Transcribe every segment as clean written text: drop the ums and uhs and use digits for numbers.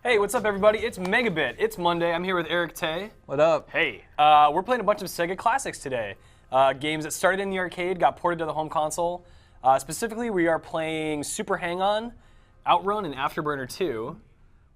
Hey, what's up, everybody? It's Megabit. It's Monday. I'm here with Eric Tay. What up? Hey. We're playing a bunch of Sega classics today. Games that started in the arcade, got ported to the home console. Specifically, we are playing Super Hang-On, OUTRUN, and Afterburner 2,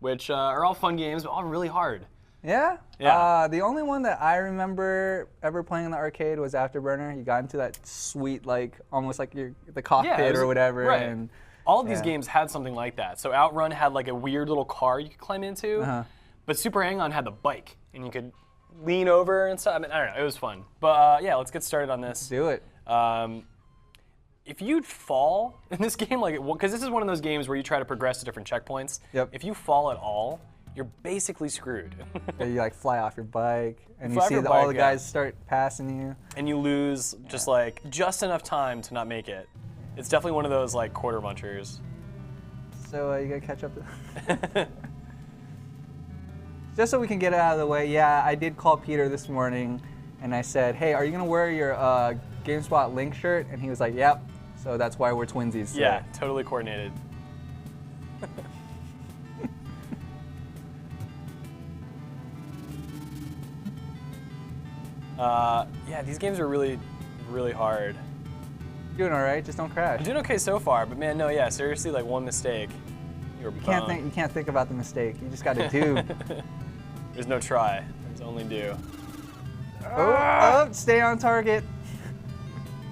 which are all fun games, but all really hard. Yeah? Yeah. The only one that I remember ever playing in the arcade was Afterburner. You got into that sweet, like, almost like the cockpit or whatever. Right. And all of these games had something like that. So OUTRUN had like a weird little car you could climb into, but Super Hang-On had the bike, and you could lean over and stuff. I mean, I don't know, it was fun. But yeah, let's get started on this. do it. If you'd fall in this game, like, because this is one of those games where you try to progress to different checkpoints. Yep. If you fall at all, you're basically screwed. Yeah, you like fly off your bike, and you Fly off see your all bike, the guys start passing you. And you lose just enough time to not make it. It's definitely one of those like quarter munchers. So you gotta catch up. Just so we can get it out of the way, yeah, I did call Peter this morning, and I said, hey, are you gonna wear your GameSpot Link shirt? And he was like, yep. So that's why we're twinsies today. Yeah, totally coordinated. Yeah, these games are really, really hard. You're doing all right, just don't crash. I'm doing okay so far, but man, no, yeah, seriously, like one mistake, you're boned. You can't think about the mistake. You just gotta do. There's no try. There's only do. Oh, stay on target.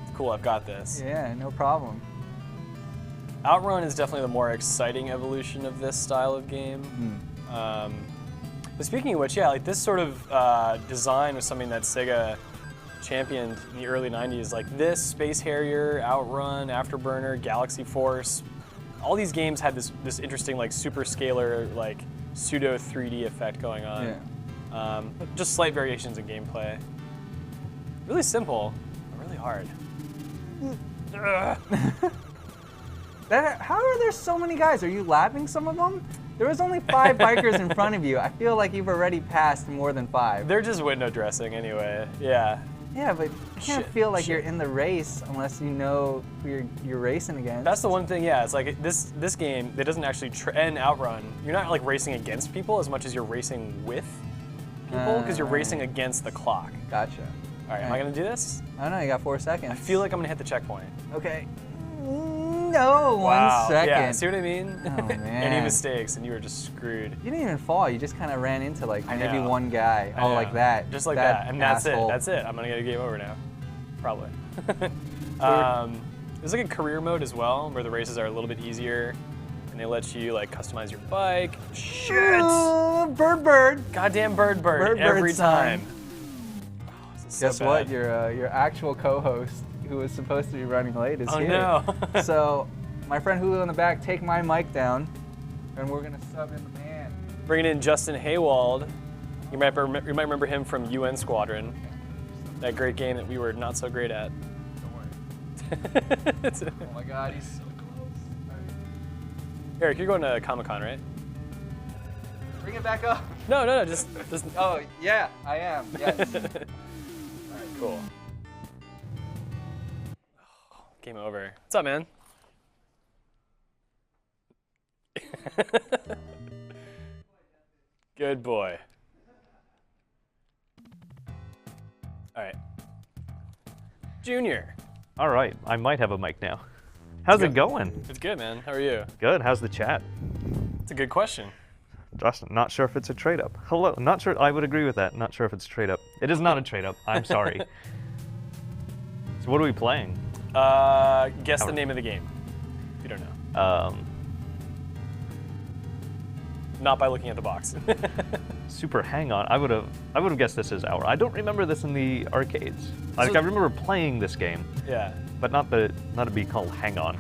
It's cool, I've got this. Yeah, no problem. OUTRUN is definitely the more exciting evolution of this style of game. But speaking of which, yeah, like this sort of design was something that Sega championed in the early 90s. Like this, Space Harrier, OUTRUN, Afterburner, Galaxy Force, all these games had this interesting like super scalar, like pseudo 3D effect going on. Yeah. Just slight variations in gameplay. Really simple, but really hard. How are there so many guys? Are you lapping some of them? There was only 5 bikers in front of you. I feel like you've already passed more than 5. They're just window dressing anyway. Yeah. Yeah, but you can't feel like you're in the race unless you know who you're racing against. That's the one thing, yeah. It's like this game, it doesn't actually and OUTRUN. You're not like racing against people as much as you're racing with people because you're racing against the clock. Gotcha. All right, am I gonna do this? I don't know, you got 4 seconds. I feel like I'm gonna hit the checkpoint. Okay. No, wow. 1 second. Yeah, see what I mean? Oh, man. Any mistakes and you were just screwed. You didn't even fall, you just kind of ran into like maybe know. one guy. Oh, like that. Just like that. And that's asshole. it. That's it. I'm gonna get a game over now. Probably. There's like a career mode as well where the races are a little bit easier and they let you like customize your bike. Shit! Bird. Goddamn bird every time. Oh, Guess so what? Your actual co-host who was supposed to be running late is here. Oh no. So my friend Julio in the back, take my mic down and we're gonna sub in the man. Bringing in Justin Haywald. You might remember him from UN Squadron. That great game that we were not so great at. Don't worry. Oh my God, he's so close. Right. Eric, you're going to Comic-Con, right? Bring it back up. No, just. Oh yeah, I am. Yes. All right, cool. Game over. What's up, man? Good boy. All right. Junior. All right, I might have a mic now. How's it going? It's good, man. How are you? Good, how's the chat? It's a good question. Justin, not sure if it's a trade-up. Hello, not sure, I would agree with that. Not sure if it's a trade-up. It is not a trade-up, I'm sorry. So what are we playing? Guess the name of the game. If you don't know. Not by looking at the box. Super Hang-On. I would have guessed this is OUTRUN. I don't remember this in the arcades. Like I remember playing this game. Yeah. But not to be called Hang-On.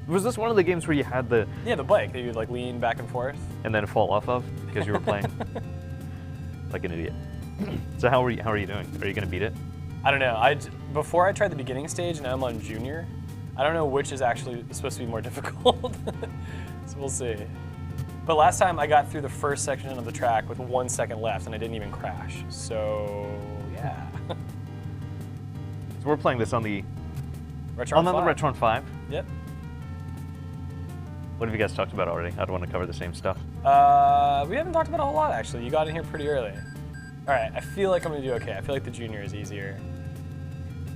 Was this one of the games where you had the the bike that you'd like lean back and forth and then fall off of because you were playing like an idiot? So how are you doing? Are you gonna beat it? I don't know. Before I tried the beginning stage, now I'm on Junior. I don't know which is actually supposed to be more difficult. So we'll see. But last time I got through the first section of the track with 1 second left and I didn't even crash. So yeah. So we're playing this on the Retron 5. the Retron 5. Yep. What have you guys talked about already? I don't want to cover the same stuff. We haven't talked about a whole lot, actually. You got in here pretty early. All right, I feel like I'm gonna do okay. I feel like the Junior is easier.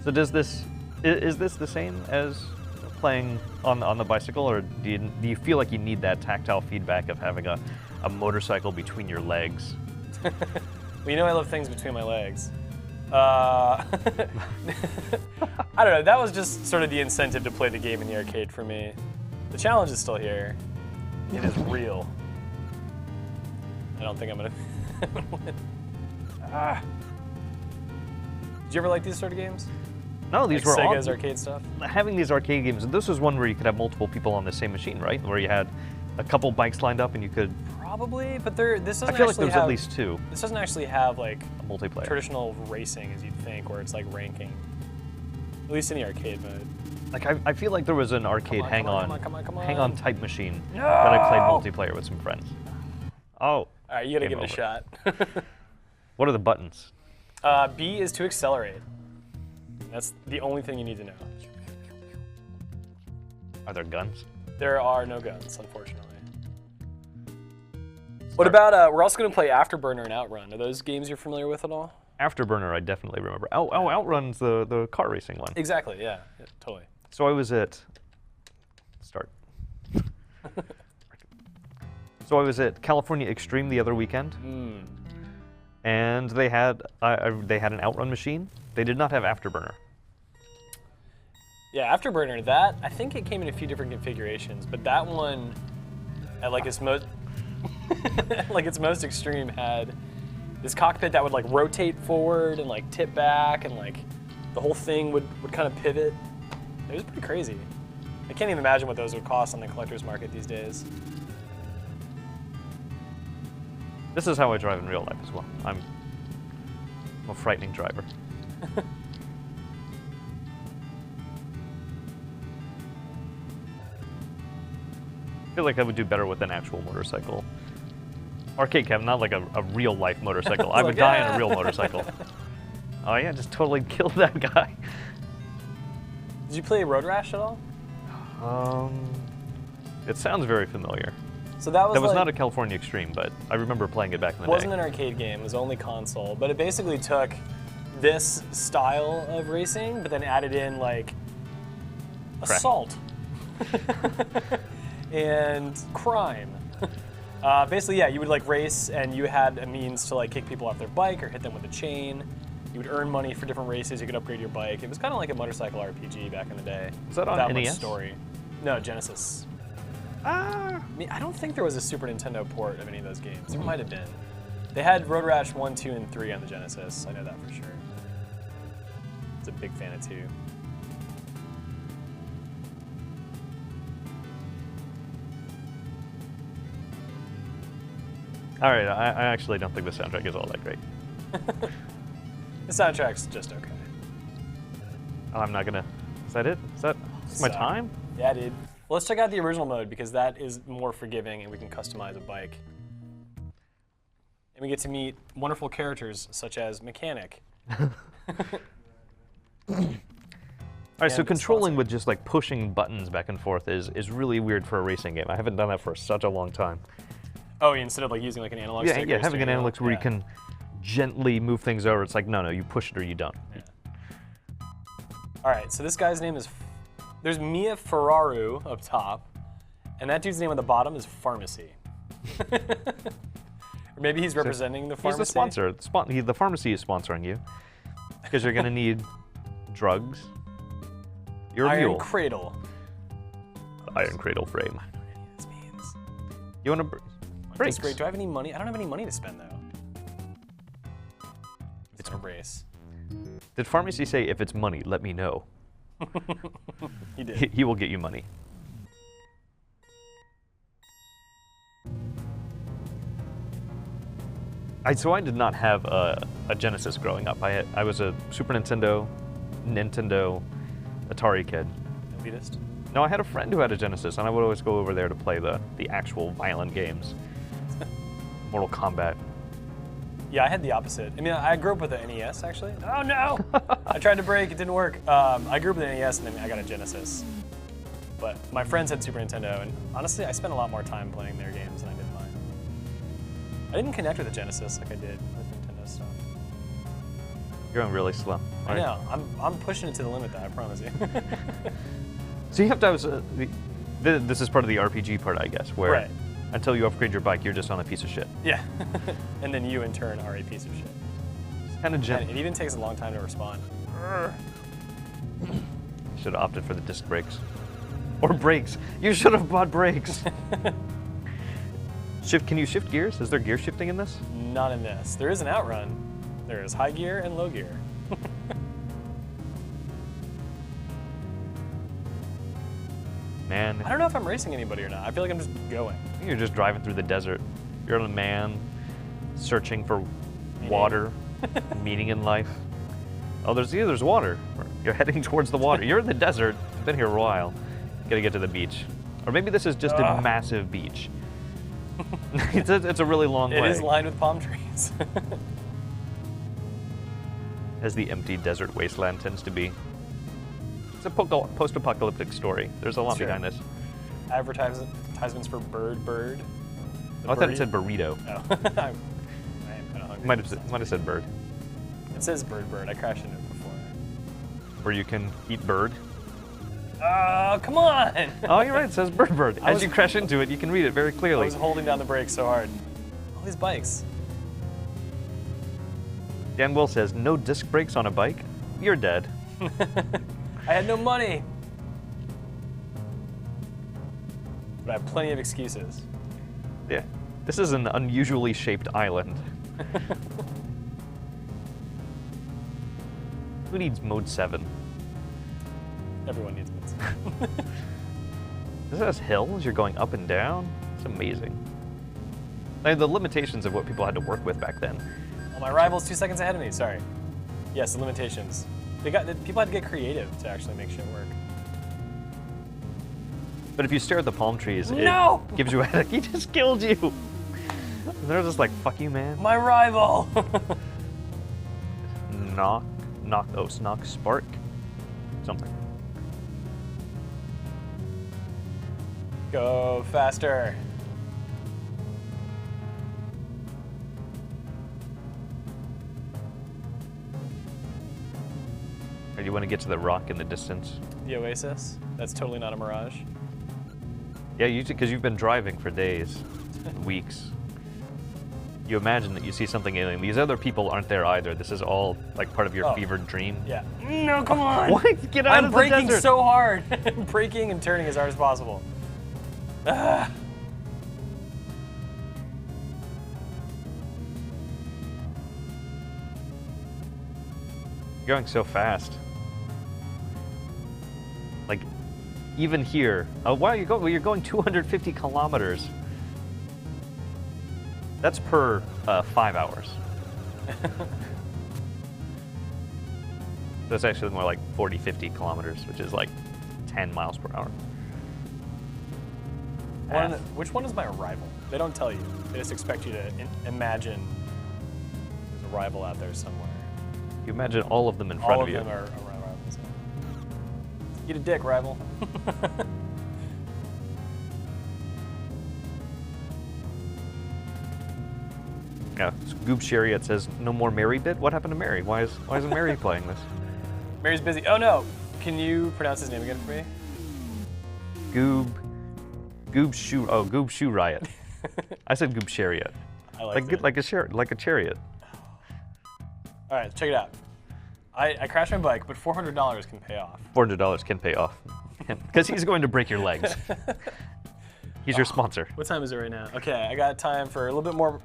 So is this the same as playing on the bicycle, or do you feel like you need that tactile feedback of having a motorcycle between your legs? Well, you know I love things between my legs. I don't know, that was just sort of the incentive to play the game in the arcade for me. The challenge is still here. It is real. I don't think I'm gonna win. Ah. Did you ever like these sort of games? No, these like were Sega's arcade stuff? Having these arcade games, this was one where you could have multiple people on the same machine, right? Where you had a couple bikes lined up and you could... Probably, but this doesn't I feel like actually there's have, at least two. This doesn't actually have like A multiplayer. traditional racing as you'd think, where it's like ranking. At least in the arcade mode. Like I feel like there was an arcade Come on. type machine No! that I played multiplayer with some friends. Oh. All right, you gotta Game give it a shot. What are the buttons? B is to accelerate. That's the only thing you need to know. Are there guns? There are no guns, unfortunately. What about, we're also gonna play Afterburner and Outrun. Are those games you're familiar with at all? Afterburner, I definitely remember. Oh, Outrun's the car racing one. Exactly, yeah totally. So I was at... Start. So I was at California Extreme the other weekend. And they had an Outrun machine. They did not have Afterburner. Yeah, Afterburner, that, I think it came in a few different configurations, but that one, at like its most, like its most extreme, had this cockpit that would like rotate forward and like tip back, and like the whole thing would kind of pivot. It was pretty crazy. I can't even imagine what those would cost on the collector's market these days. This is how I drive in real life as well. I'm a frightening driver. I feel like I would do better with an actual motorcycle. Arcade cab, not like a real life motorcycle. I would die on a real motorcycle. Oh yeah, just totally killed that guy. Did you play Road Rash at all? It sounds very familiar. So that was like, not a California Extreme, but I remember playing it back in the day. It wasn't an arcade game, it was only console, but it basically took this style of racing, but then added in like assault and crime. Basically, yeah, you would like race, and you had a means to like kick people off their bike or hit them with a chain. You would earn money for different races. You could upgrade your bike. It was kind of like a motorcycle RPG back in the day. Was that on that NES? Much story. No, Genesis. I mean, I don't think there was a Super Nintendo port of any of those games. There might have been. They had Road Rash 1, 2, and 3 on the Genesis. I know that for sure. I was a big fan of 2. All right, I actually don't think the soundtrack is all that great. The soundtrack's just okay. Oh, I'm not gonna. Is that it? Is that my time? Yeah, dude. Well, let's check out the original mode because that is more forgiving and we can customize a bike. And we get to meet wonderful characters such as Mechanic. All right, so controlling with just like pushing buttons back and forth is really weird for a racing game. I haven't done that for such a long time. Oh, instead of like using like an analog stick? Yeah, having an analog stick where you can gently move things over. It's like, no, you push it or you don't. Yeah. All right, so this guy's name is, there's Mia Ferraru up top, and that dude's name on the bottom is Pharmacy. Or maybe he's representing the pharmacy? He's the sponsor. The pharmacy is sponsoring you because you're going to need drugs. Your Iron mule. Cradle. Iron Cradle frame. I don't know what this means. You want to brakes? Great. Do I have any money? I don't have any money to spend though. It's a race. Did pharmacy say if it's money, let me know? He did. He will get you money. So I did not have a Genesis growing up. I was a Super Nintendo, Atari kid. Elitist? No, I had a friend who had a Genesis, and I would always go over there to play the actual violent games. Mortal Kombat. Yeah, I had the opposite. I mean, I grew up with the NES, actually. Oh, no! I tried to break, it didn't work. I grew up with the NES, and then I got a Genesis. but my friends had Super Nintendo, and honestly, I spent a lot more time playing their games than I did mine. I didn't connect with the Genesis like I did with Nintendo stuff. You're going really slow. I know. I'm pushing it to the limit, though. I promise you. So you have to have. This is part of the RPG part, I guess, where Right. until you upgrade your bike, you're just on a piece of shit. Yeah. And then you, in turn, are a piece of shit. It's kind of And gentle. it even takes a long time to respond. Should have opted for the disc brakes. Or brakes. You should have bought brakes. Can you shift gears? Is there gear shifting in this? Not in this. There is an outrun. There is high gear and low gear. Man, I don't know if I'm racing anybody or not. I feel like I'm just going. I think you're just driving through the desert. You're a man searching for water, meaning in life. Oh, there's water. You're heading towards the water. You're in the desert. You've been here a while. Gotta get to the beach. Or maybe this is just a massive beach. It's a really long way. It is lined with palm trees. As the empty desert wasteland tends to be. It's a post-apocalyptic story. There's a lot Sure. behind this. Advertisements for Bird. The Oh, I thought it birdie- said burrito. Oh. I am kind of hungry. Might have said bird. It says Bird. I crashed into it before. Where you can eat bird. Oh, come on! Oh, you're right. It says bird. I As was- you crash into it, you can read it very I clearly. was holding down the brakes so hard. All these bikes. Dan Will says, no disc brakes on a bike? You're dead. I had no money. But I have plenty of excuses. Yeah. This is an unusually shaped island. Who needs mode 7? Everyone needs bits. This has hills, you're going up and down. It's amazing. Like, the limitations of what people had to work with back then. Oh, my rival's 2 seconds ahead of me. Sorry. Yes, the limitations. People had to get creative to actually make shit work. But if you stare at the palm trees, No! it gives you a headache. He just killed you. And they're just like, fuck you, man. My rival. Knock, spark. Something. Go faster. Or you want to get to the rock in the distance? The Oasis. That's totally not a mirage. Yeah, because you've been driving for days, weeks. You imagine that you see something alien. These other people aren't there either. This is all like part of your fevered dream. Yeah. No, come on. What? Get out I'm of the braking desert. so hard. I'm braking and turning as hard as possible. Ah. You're going so fast. Like, even here. Oh, wow, you're going 250 kilometers. That's per 5 hours. So it's actually more like 40, 50 kilometers, which is like 10 miles per hour. Which one is my rival? They don't tell you. They just expect you to imagine there's a rival out there somewhere. You imagine all of them in front All of you. of them are rivals. Eat a dick, rival. Yeah, Goob Chariot says, no more Mary bit? What happened to Mary? Why isn't Mary playing this? Mary's busy. Oh no! Can you pronounce his name again for me? Goob Shoe Riot. I said Goob Chariot. I like it. Like a chariot. All right, check it out. I crashed my bike, but $400 can pay off. $400 can pay off. Because he's going to break your legs. He's your sponsor. What time is it right now? Okay, I got time for a little bit more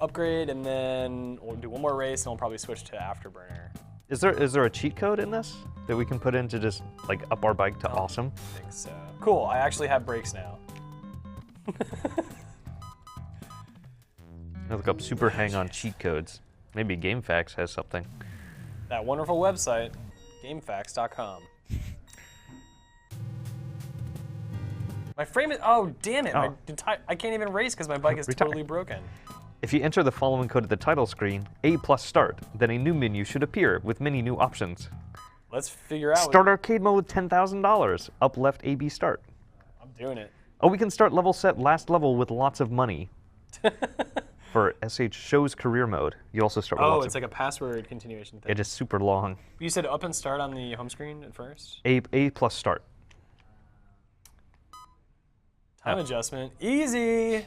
upgrade, and then we'll do one more race, and we'll probably switch to Afterburner. Is there a cheat code in this that we can put in to just like up our bike to awesome? I think so. Cool, I actually have brakes now. I'll look up super hang-on cheat codes. Maybe GameFAQs has something. That wonderful website, GameFAQs.com. My frame is, oh damn it, Oh. I can't even race because my bike is Retire. totally broken. If you enter the following code at the title screen, A plus start, then a new menu should appear with many new options. Let's figure out. Start arcade mode with $10,000. Up left AB start. Doing it. Oh, we can start level set last level with lots of money. For SH shows career mode. You also start with Oh, lots it's of... like a password continuation thing. It is super long. You said up and start on the home screen at first? A plus start. Time adjustment. Easy!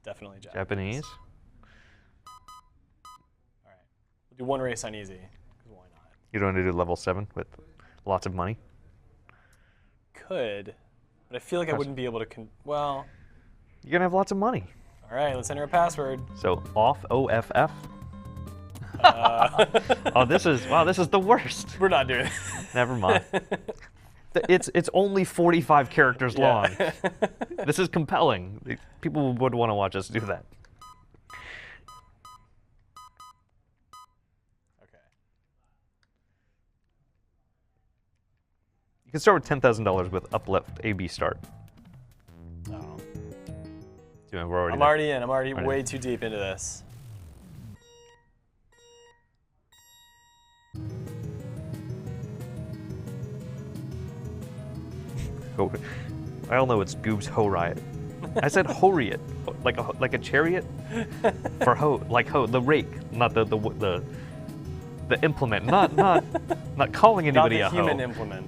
Definitely Japanese. All right. We'll do one race on easy. 'Cause why not? You don't want to do level 7 with lots of money? Could. But I feel like I wouldn't be able to... well... You're going to have lots of money. All right, let's enter a password. So off OFF. Oh, this is the worst. We're not doing it. Never mind. It's only 45 characters long. This is compelling. People would want to watch us do that. Okay. You can start with $10,000 with uplift AB start. Oh. We're already I'm there. already in. I'm already way too deep into this. Oh, I all know it's Goob's Ho Riot. I said Horiot, like a chariot for hoe, like hoe, the rake, not the implement, not calling anybody Not the a hoe. human implement.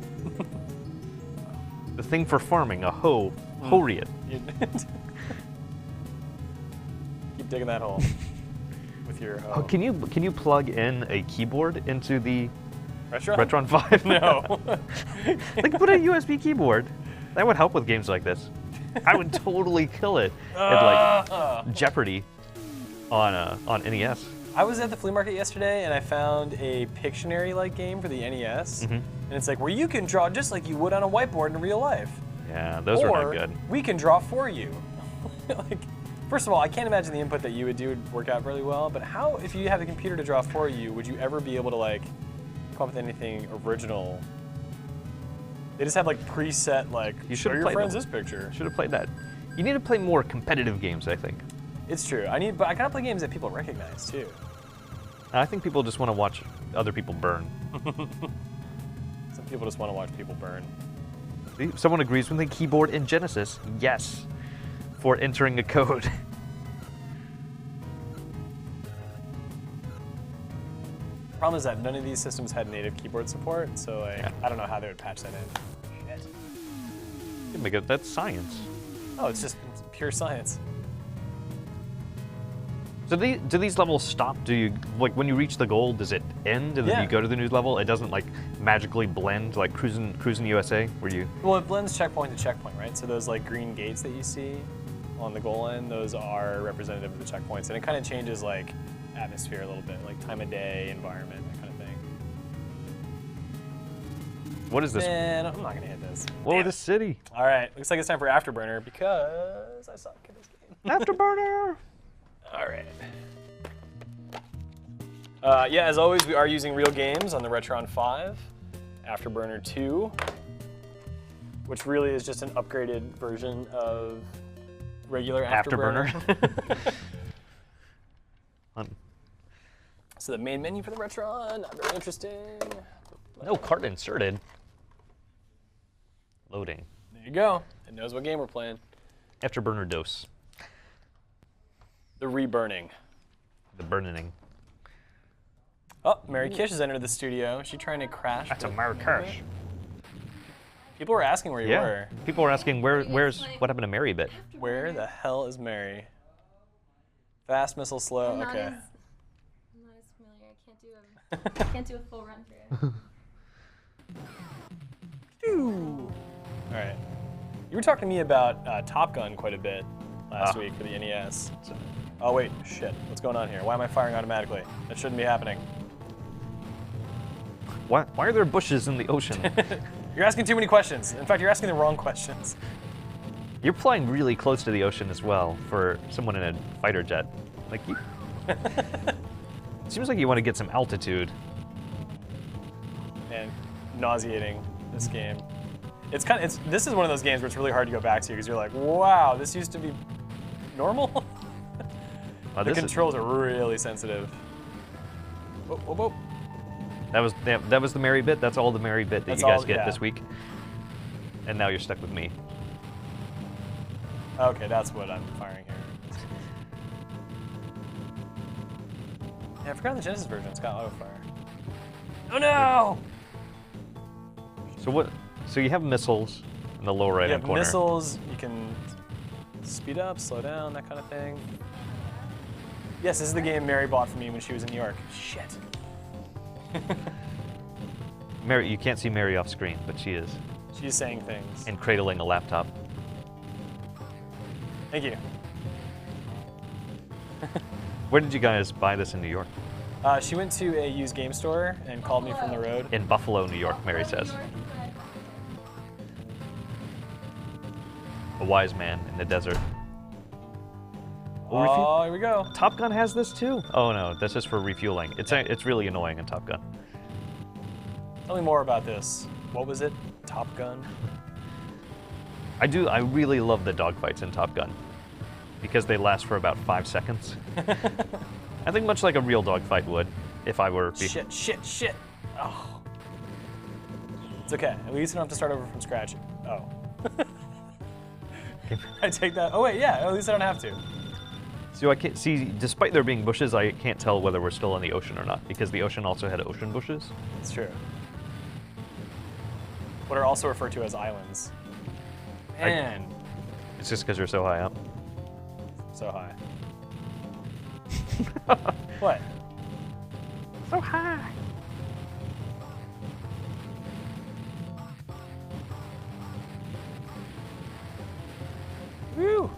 The thing for farming, a hoe, Horiot. Keep digging that hole with your hoe. Oh, can you plug in a keyboard into the Retron? Retron 5? No. Like put a USB keyboard. That would help with games like this. I would totally kill it at like Jeopardy on NES. I was at the flea market yesterday and I found a Pictionary-like game for the NES. And it's like where you can draw just like you would on a whiteboard in real life. Yeah, those are not good. We can draw for you. Like, first of all, I can't imagine the input that you would do would work out really well, but how, if you have a computer to draw for you, would you ever be able to like come up with anything original? They just have like preset, like, You show should have your played friends them. this picture. Should have played that. You need to play more competitive games, I think. It's true. But I gotta play games that people recognize too. I think people just want to watch other people burn. Some people just want to watch people burn. See, someone agrees with the keyboard in Genesis. Yes, for entering a code. The problem is that none of these systems had native keyboard support, so like, Yeah. I don't know how they would patch that in. Shit. You make it, that's science. Oh, it's pure science. So do these levels stop? Do you, like when you reach the goal, does it end and then Yeah. you go to the new level? It doesn't like magically blend like Cruising USA where you... Well, it blends checkpoint to checkpoint, right? So those like green gates that you see on the goal line, those are representative of the checkpoints. And it kind of changes like atmosphere a little bit, like time of day, environment, that kind of thing. What is this? Man, I'm not gonna hit this. Whoa, Damn this it. city. All right, looks like it's time for Afterburner because I suck at this game. Afterburner! All right. Yeah, as always, we are using real games on the Retron 5, Afterburner 2, which really is just an upgraded version of regular Afterburner. So the main menu for the Retron, not very interesting. No cart inserted. Loading. There you go. It knows what game we're playing. Afterburner dose. The reburning. The burning. Oh, Mary Kish has entered the studio. Is she trying to crash? That's a with- Marrakesh. People were asking where you Yeah. were. People were asking where's what happened to Mary Bit. Where the hell is Mary? Fast missile slow. I'm not Okay. as familiar. I can't do a full run through. All right. You were talking to me about Top Gun quite a bit last week for the NES. Oh wait, shit. What's going on here? Why am I firing automatically? That shouldn't be happening. Why are there bushes in the ocean? You're asking too many questions. In fact, you're asking the wrong questions. You're flying really close to the ocean as well for someone in a fighter jet. Like you. Seems like you want to get some altitude. And nauseating, this game. This is one of those games where it's really hard to go back to because you're like, wow, this used to be normal? Wow, The this is- controls are really sensitive. Whoa, whoa, whoa. that was the Mary Bit. That's all the Mary Bit that That's you guys all- get yeah. this week. And now you're stuck with me. Okay, that's what I'm firing here. Yeah, I forgot the Genesis version. It's got auto fire. Oh no! So what? So you have missiles in the lower right-hand corner. Missiles. You can speed up, slow down, that kind of thing. Yes, this is the game Mary bought for me when she was in New York. Shit. Mary, you can't see Mary off screen, but she is. She's saying things. And cradling a laptop. Thank you. Where did you guys buy this in New York? She went to a used game store and called me from the road. In Buffalo, New York, Mary says. A wise man in the desert. Oh, here we go. Top Gun has this too? Oh no, this is for refueling. It's really annoying in Top Gun. Tell me more about this. What was it? Top Gun? I really love the dogfights in Top Gun because they last for about 5 seconds. I think much like a real dogfight would if I were... Shit. Oh. It's okay. At least I don't have to start over from scratch. Oh. I take that. Oh wait, yeah, at least I don't have to. So I can't see, despite there being bushes, I can't tell whether we're still in the ocean or not because the ocean also had ocean bushes. It's true. What are also referred to as islands. Man. It's just because you're so high up. So high. What? So high. Woo!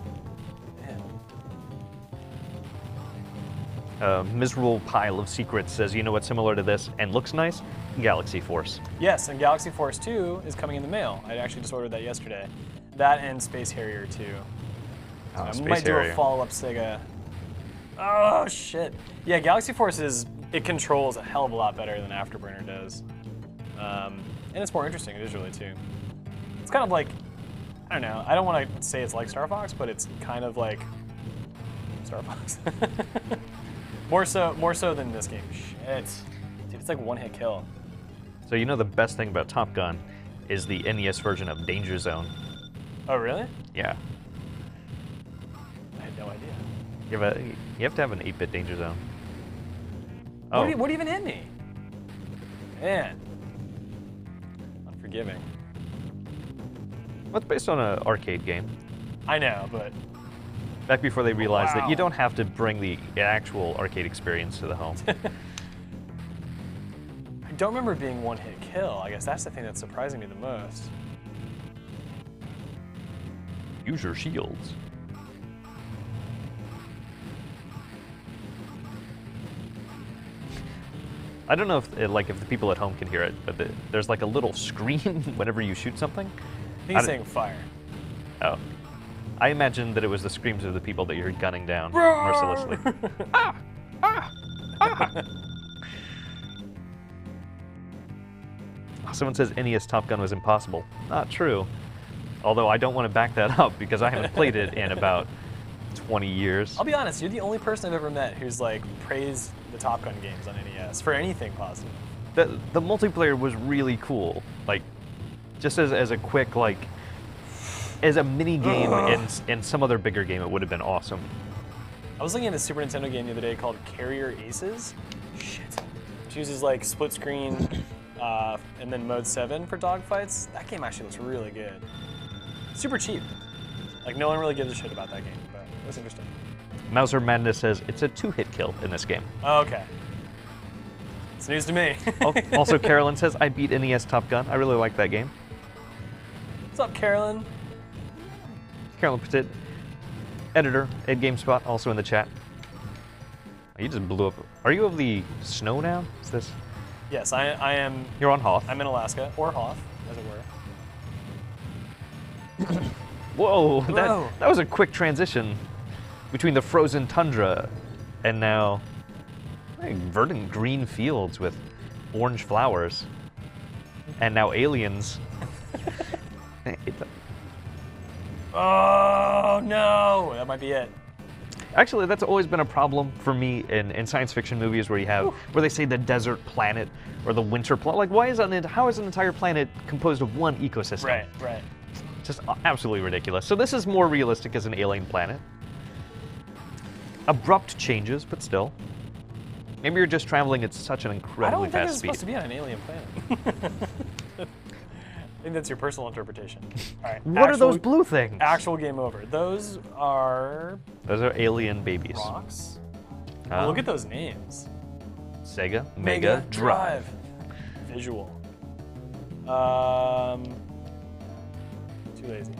Miserable Pile of Secrets says, you know what's similar to this and looks nice? Galaxy Force. Yes, and Galaxy Force 2 is coming in the mail. I actually just ordered that yesterday. That and Space Harrier 2. So I might do a follow-up Sega. Oh, shit. Yeah, Galaxy Force it controls a hell of a lot better than Afterburner does. And it's more interesting visually, too. It's kind of like, I don't know, I don't want to say it's like Star Fox, but it's kind of like Star Fox. More so than this game. Shit. Dude, it's like one-hit kill. So you know the best thing about Top Gun is the NES version of Danger Zone. Oh, really? Yeah. I had no idea. You have to have an 8-bit Danger Zone. Oh. What even hit me? Man. Unforgiving. Well, it's based on an arcade game. I know, but... Back before they realized that you don't have to bring the actual arcade experience to the home. I don't remember it being one-hit kill. I guess that's the thing that's surprising me the most. Use your shields. I don't know if if the people at home can hear it, but there's like a little scream whenever you shoot something. I think he's saying fire. Oh. I imagined that it was the screams of the people that you're gunning down mercilessly. Ah! Ah! Ah! Someone says NES Top Gun was impossible. Not true. Although I don't want to back that up because I haven't played it in about 20 years. I'll be honest, you're the only person I've ever met who's like praised the Top Gun games on NES for anything positive. The multiplayer was really cool. Like, just as a quick, as a mini game in some other bigger game, it would have been awesome. I was looking at a Super Nintendo game the other day called Carrier Aces. Shit. It uses like split screen and then mode 7 for dogfights. That game actually looks really good. Super cheap. Like no one really gives a shit about that game, but it was interesting. Mauser Madness says it's a 2-hit kill in this game. Oh, okay. It's news to me. Also, Carolyn says, I beat NES Top Gun. I really like that game. What's up, Carolyn? Carolyn Petit, editor at GameSpot, also in the chat. You just blew up. Are you of the snow now? Is this? Yes, I am. You're on Hoth. I'm in Alaska, or Hoth, as it were. Whoa, that was a quick transition between the frozen tundra and now verdant green fields with orange flowers, and now aliens. Oh no, that might be it. Actually, that's always been a problem for me in science fiction movies where where they say the desert planet or the winter planet. Like, how is an entire planet composed of one ecosystem? Right. Just absolutely ridiculous. So this is more realistic as an alien planet. Abrupt changes, but still. Maybe you're just traveling at such an incredibly fast speed. I don't think it's supposed to be on an alien planet. I think that's your personal interpretation. All right. What are those blue things? Actual game over. Those are alien babies. Rocks. Oh, look at those names. Sega Mega Drive. Visual. Too lazy.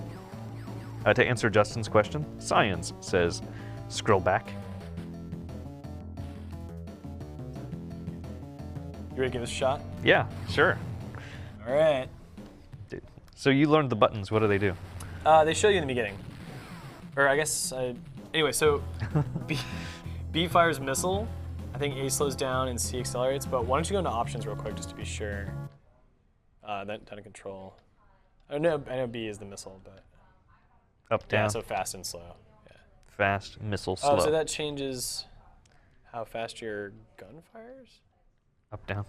To answer Justin's question, Science says, scroll back. You ready to give this a shot? Yeah, sure. All right. Dude. So you learned the buttons. What do they do? They show you in the beginning. Or I guess, anyway, so B fires missile. I think A slows down and C accelerates, but why don't you go into options real quick just to be sure. Then down to control. I know B is the missile, but. Up, down. Yeah, so fast and slow. Yeah. Fast, missile, slow. Oh, so that changes how fast your gun fires? Up, down.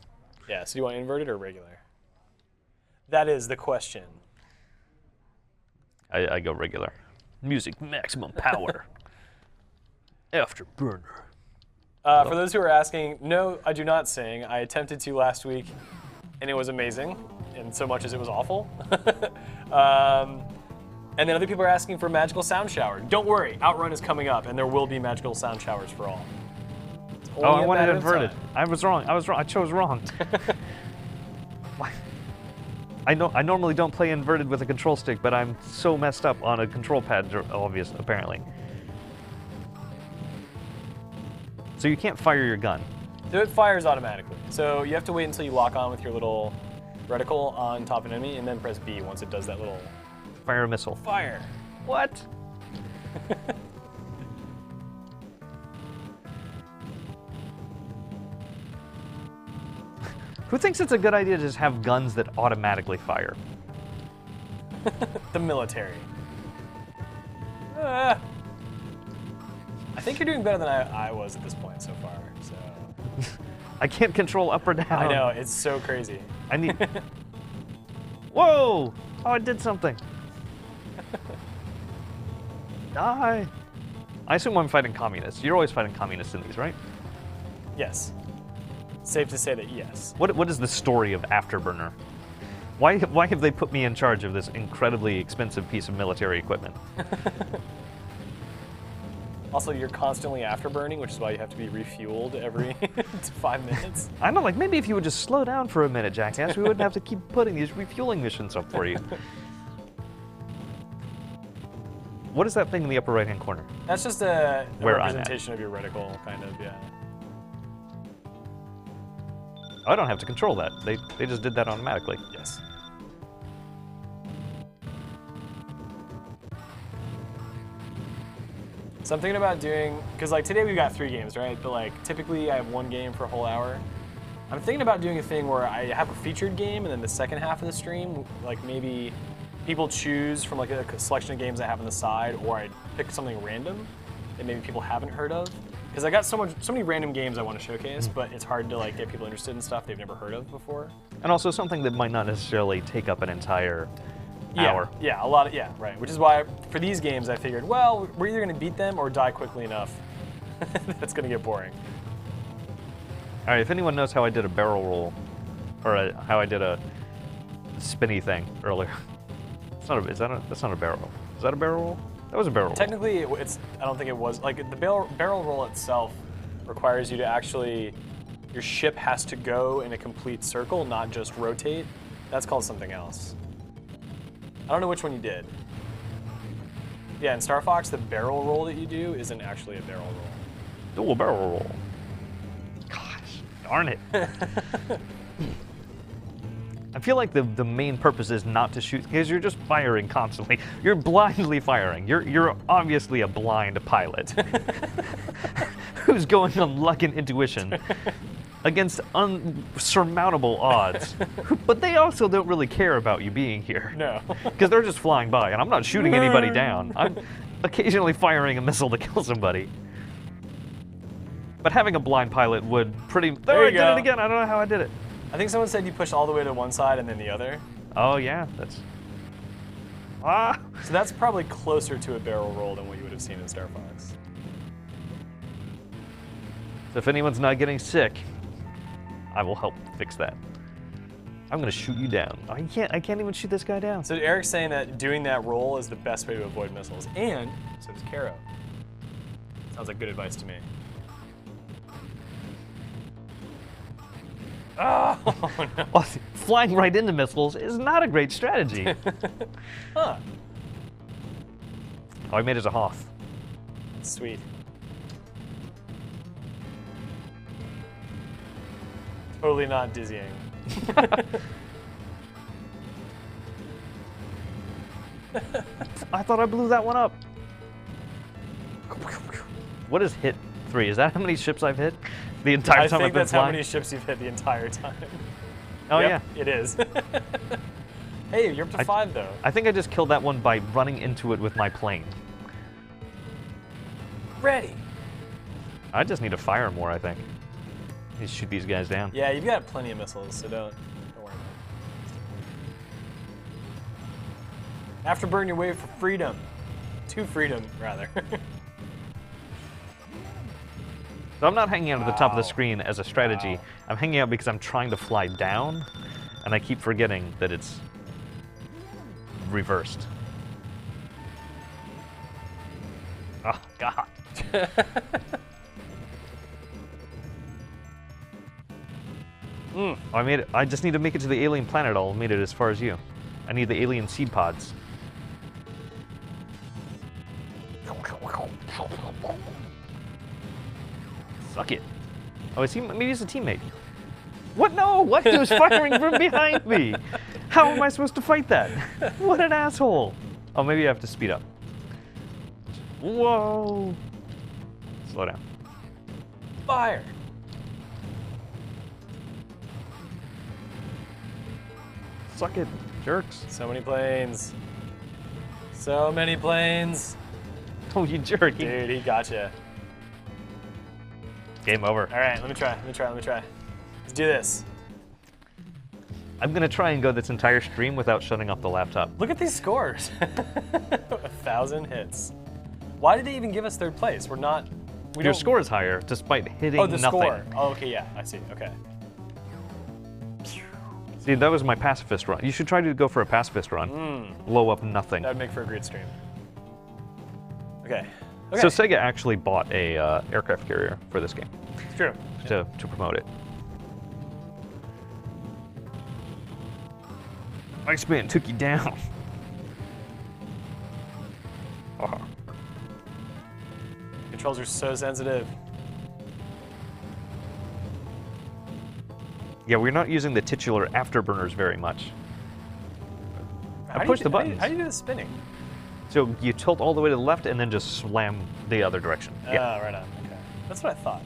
Yeah, so do you want inverted or regular? That is the question. I go regular. Music maximum power. Afterburner. For those who are asking, no, I do not sing. I attempted to last week, and it was amazing, in so much as it was awful. And then other people are asking for magical sound shower. Don't worry, Outrun is coming up, and there will be magical sound showers for all. Oh, I wanted it inverted. I was wrong. I chose wrong. Why? I normally don't play inverted with a control stick, but I'm so messed up on a control pad, apparently. So you can't fire your gun. So it fires automatically. So you have to wait until you lock on with your little reticle on top of an enemy, and then press B once it does that little... Fire a missile. Fire. What? Who thinks it's a good idea to just have guns that automatically fire? The military. I think you're doing better than I was at this point so far. So. I can't control up or down. I know, it's so crazy. I need... Whoa! Oh, I did something. Die. I assume I'm fighting communists. You're always fighting communists in these, right? Yes. Safe to say that yes. What is the story of Afterburner? Why have they put me in charge of this incredibly expensive piece of military equipment? Also, you're constantly afterburning, which is why you have to be refueled every 5 minutes. I know, like maybe if you would just slow down for a minute, Jackass, we wouldn't have to keep putting these refueling missions up for you. What is that thing in the upper right-hand corner? That's just a Where representation of your reticle, kind of, yeah. I don't have to control that. They just did that automatically. Yes. So I'm thinking about doing, because like today we've got 3 games, right? But like typically I have 1 game for a whole hour. I'm thinking about doing a thing where I have a featured game and then the second half of the stream, like maybe people choose from like a selection of games I have on the side, or I pick something random that maybe people haven't heard of. Because I got so many random games I want to showcase, but it's hard to like get people interested in stuff they've never heard of before. And also something that might not necessarily take up an entire hour. Yeah, a lot of, yeah, right. Which is why for these games I figured, well, we're either going to beat them or die quickly enough. That's going to get boring. All right, if anyone knows how I did a barrel roll, or how I did a spinny thing earlier. That's not a barrel roll. Is that a barrel roll? That was a barrel roll. Technically, I don't think it was. Like, the barrel roll itself requires you to actually, your ship has to go in a complete circle, not just rotate. That's called something else. I don't know which one you did. Yeah, in Star Fox, the barrel roll that you do isn't actually a barrel roll. Oh, a barrel roll. Gosh, darn it. I feel like the main purpose is not to shoot, because you're just firing constantly. You're blindly firing. You're obviously a blind pilot who's going on luck and intuition against unsurmountable odds. But they also don't really care about you being here. No. Because they're just flying by, and I'm not shooting anybody down. I'm occasionally firing a missile to kill somebody. But having a blind pilot would pretty... There you I did go. it again. I don't know how I did it. I think someone said you push all the way to one side and then the other. Oh, yeah. That's... Ah! So that's probably closer to a barrel roll than what you would have seen in Star Fox. So if anyone's not getting sick, I will help fix that. I'm gonna shoot you down. I can't even shoot this guy down. So Eric's saying that doing that roll is the best way to avoid missiles, and so does Karo. Sounds like good advice to me. Oh, no. Well, flying right into missiles is not a great strategy. Huh. Oh, I made it as a Hoth. Sweet. Totally not dizzying. I thought I blew that one up. What is hit 3? Is that how many ships I've hit the entire time I I've think been that's how flying? many ships you've hit the entire time. Oh Yep, yeah. it is. Hey, you're up to 5 though. I think I just killed that one by running into it with my plane. Ready. I just need to fire more, I think. Just shoot these guys down. Yeah, you've got plenty of missiles, so don't worry about it. Afterburn your way for freedom. To freedom, rather. So I'm not hanging out at the top of the Wow. screen as a strategy. Wow. I'm hanging out because I'm trying to fly down, and I keep forgetting that it's reversed. Oh, God. I made it. I just need to make it to the alien planet. I'll made it as far as you. I need the alien seed pods. Suck it. Oh, is he? Maybe he's a teammate. What? No! What? He was firing from behind me. How am I supposed to fight that? What an asshole! Oh, maybe I have to speed up. Whoa! Slow down. Fire. Suck it, jerks. So many planes. So many planes. Oh, you jerk. Dude, he gotcha. Game over. All right, let me try. Let's do this. I'm gonna try and go this entire stream without shutting off the laptop. Look at these scores. 1,000 hits. Why did they even give us 3rd place? We're not. We Your don't. score is higher despite hitting Oh, the nothing. score. Oh, okay, yeah, I see. Okay. See, that was my pacifist run. You should try to go for a pacifist run. Blow up nothing. That would make for a great stream. Okay. Okay. So Sega actually bought a aircraft carrier for this game It's true. to promote it. Iceman took you down. Oh. Controls are so sensitive. Yeah, we're not using the titular afterburners very much. How do I you push do- the buttons. How do you do the spinning? So you tilt all the way to the left and then just slam the other direction. Yeah, Oh, right on. Okay. That's what I thought.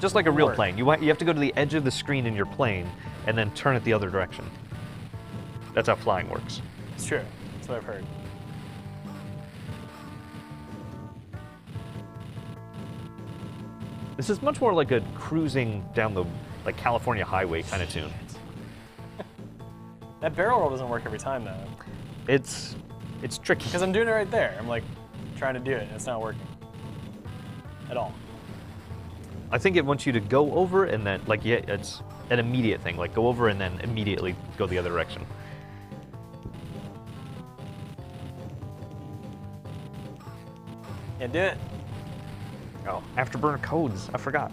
just like a real work. plane. You have to go to the edge of the screen in your plane and then turn it the other direction. That's how flying works. It's true. That's what I've heard. This is much more like a cruising down the California highway kind of tune. That barrel roll doesn't work every time though. It's tricky. Because I'm doing it right there. I'm like trying to do it and it's not working. At all. I think it wants you to go over and then it's an immediate thing. Like go over and then immediately go the other direction. Can't do it. Oh, afterburner codes. I forgot.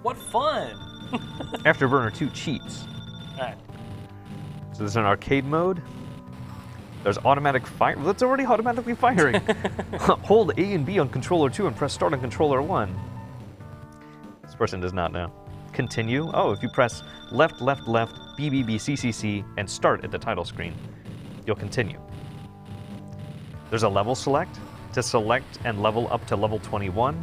What fun! Afterburner 2 cheats. Alright. So there's an arcade mode. There's automatic fire. That's already automatically firing. Hold A and B on controller 2 and press start on controller 1. This person does not know. Continue. Oh, if you press left, left, left, B, B, B, C, C, C, and start at the title screen, you'll continue. There's a level select. To select and level up to level 21.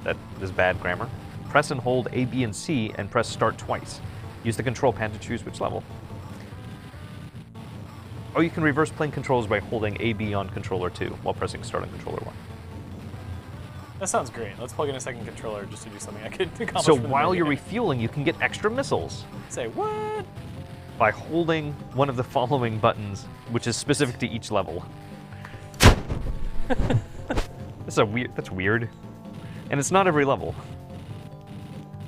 That is bad grammar. Press and hold A, B, and C and press start twice. Use the control pad to choose which level. Oh, you can reverse plane controls by holding A, B on controller 2 while pressing start on controller 1. That sounds great. Let's plug in a second controller just to do something I could accomplish. So for the while video you're game. refueling, you can get extra missiles Say what? by holding one of the following buttons, which is specific to each level. That's weird. And it's not every level.